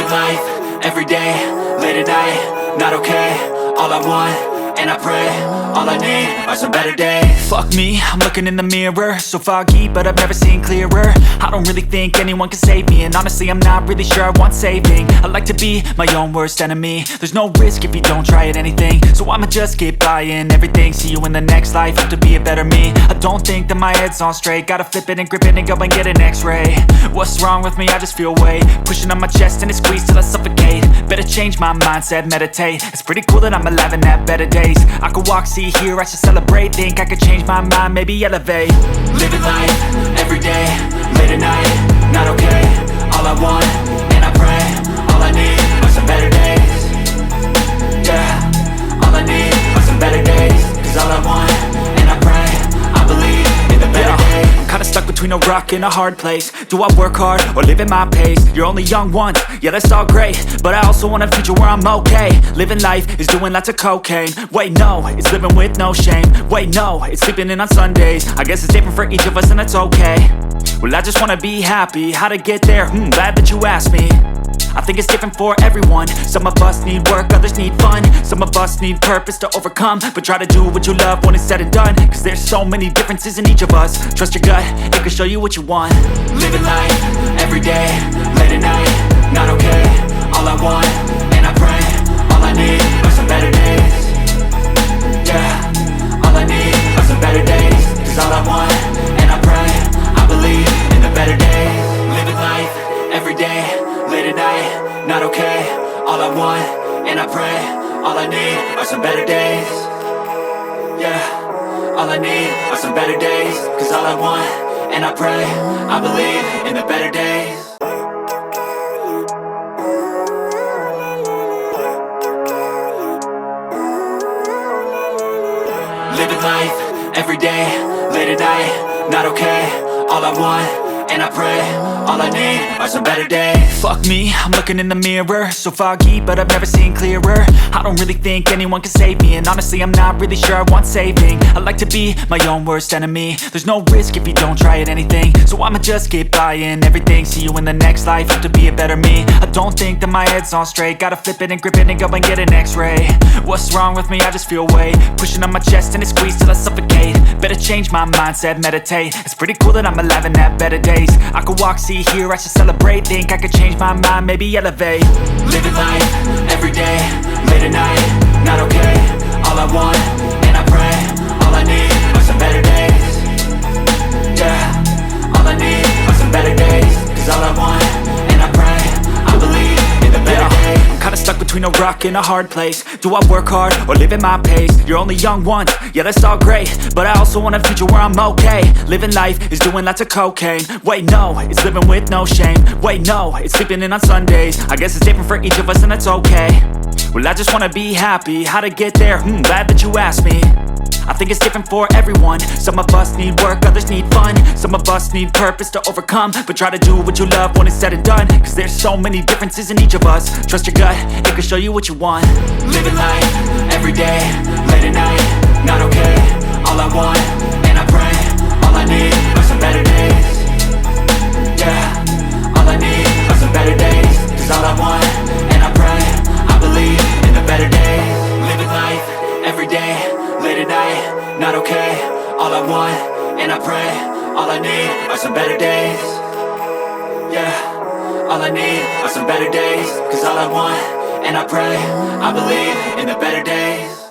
Living life, everyday, late at night, not okay. All I want, and I pray, all I need are some better days. Fuck me, I'm looking in the mirror, so foggy, but I've never seen clearer. I don't really think anyone can save me, and honestly I'm not really sure I want saving. I like to be my own worst enemy. There's no risk if you don't try at anything, so I'ma just keep buying everything. See you in the next life, hope to be a better me. I don't think that my head's on straight, gotta flip it and grip it and go and get an x-ray. What's wrong with me? I just feel weight pushing on my chest and it squeezes till I suffocate. Better change my mindset, meditate. It's pretty cool that I'm alive and have better days. I could walk, see, hear, I should celebrate. Think I could change my mind, maybe elevate. Living life, everyday, late at night, not okay. All I want, and I pray, all I need are some better days. Yeah, all I need are some better days. Cause all I want, and I pray, I believe in the better days. I'm kinda stuck between a rock and a hard place. Do I work hard or live at my pace? You're only young once, yeah that's all great, but I also want a future where I'm okay. Living life is doing lots of cocaine. Wait no, it's living with no shame. Wait no, it's sleeping in on Sundays. I guess it's different for each of us and that's okay. Well I just wanna be happy, how to get there? Glad that you asked me. I think it's different for everyone. Some of us need work, others need fun. Some of us need purpose to overcome. But try to do what you love when it's said and done. Cause there's so many differences in each of us. Trust your gut, it can show you what you want. Living life, everyday, late at night, not okay. All I want, and I pray, all I need are some better days. Yeah, all I need are some better days. Cause all I want, and I pray, I believe in the better days. Living life, everyday, late at night, not okay. All I want, and I pray, all I need are some better days. Yeah, all I need are some better days. Cause all I want, and I pray, I believe in the better days. Living life, everyday, late at night, not okay. All I want, and I pray, all I need are some better days. Fuck me, I'm looking in the mirror, so foggy, but I've never seen clearer. I don't really think anyone can save me, and honestly I'm not really sure I want saving. I like to be my own worst enemy. There's no risk if you don't try at anything, so I'ma just keep buying everything. See you in the next life, hope to be a better me. I don't think that my head's on straight, gotta flip it and grip it and go and get an x-ray. What's wrong with me? I just feel weight pushing on my chest and it squeezes till I suffocate. Better change my mindset, meditate. It's pretty cool that I'm alive and have better days. I could walk, see, hear, I should celebrate. Think I could change my mind, maybe elevate. Living life, everyday, late at night, not okay. All I want, and I pray, all I need are some better days. Yeah, all I need are some better days. Cause all I want, and I pray, I believe in the better days. I'm kinda stuck between a rock and a hard place. Do I work hard or live at my pace? You're only young once, yeah that's all great, but I also want a future where I'm okay. Living life is doing lots of cocaine. Wait no, it's living with no shame. Wait no, it's sleeping in on Sundays. I guess it's different for each of us and that's okay. Well I just wanna be happy, how to get there? Glad that you asked me. I think it's different for everyone. Some of us need work, others need fun. Some of us need purpose to overcome. But try to do what you love when it's said and done. Cause there's so many differences in each of us. Trust your gut, it can show you what you want. Living life, everyday, late at night, not okay. All I want, and I pray, all I need are some better days. Yeah, all I need are some better days. Cause all I want, and I pray, I believe in the better days. Living life, everyday, late at night, not okay. All I want, and I pray, all I need are some better days. Yeah, all I need are some better days. Cause all I want, and I pray, I believe in the better days.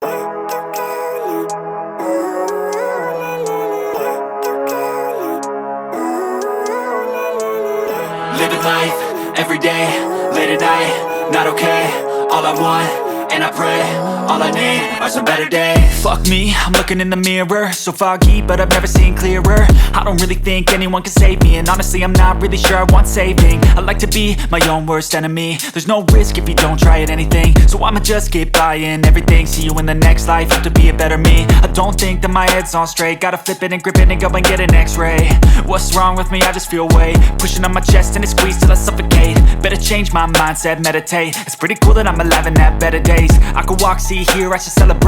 Living life, everyday, late at night, not okay. All I want, and I pray, all I need are some better days. Fuck me, I'm looking in the mirror, so foggy, but I've never seen clearer. I don't really think anyone can save me, and honestly I'm not really sure I want saving. I like to be my own worst enemy. There's no risk if you don't try at anything, so I'ma just keep buying everything. See you in the next life, hope to be a better me. I don't think that my head's on straight, gotta flip it and grip it and go and get an x-ray. What's wrong with me? I just feel weight pushing on my chest and it squeezes till I suffocate. Better change my mindset, meditate. It's pretty cool that I'm alive and have better days. I could walk, see, hear, I should celebrate.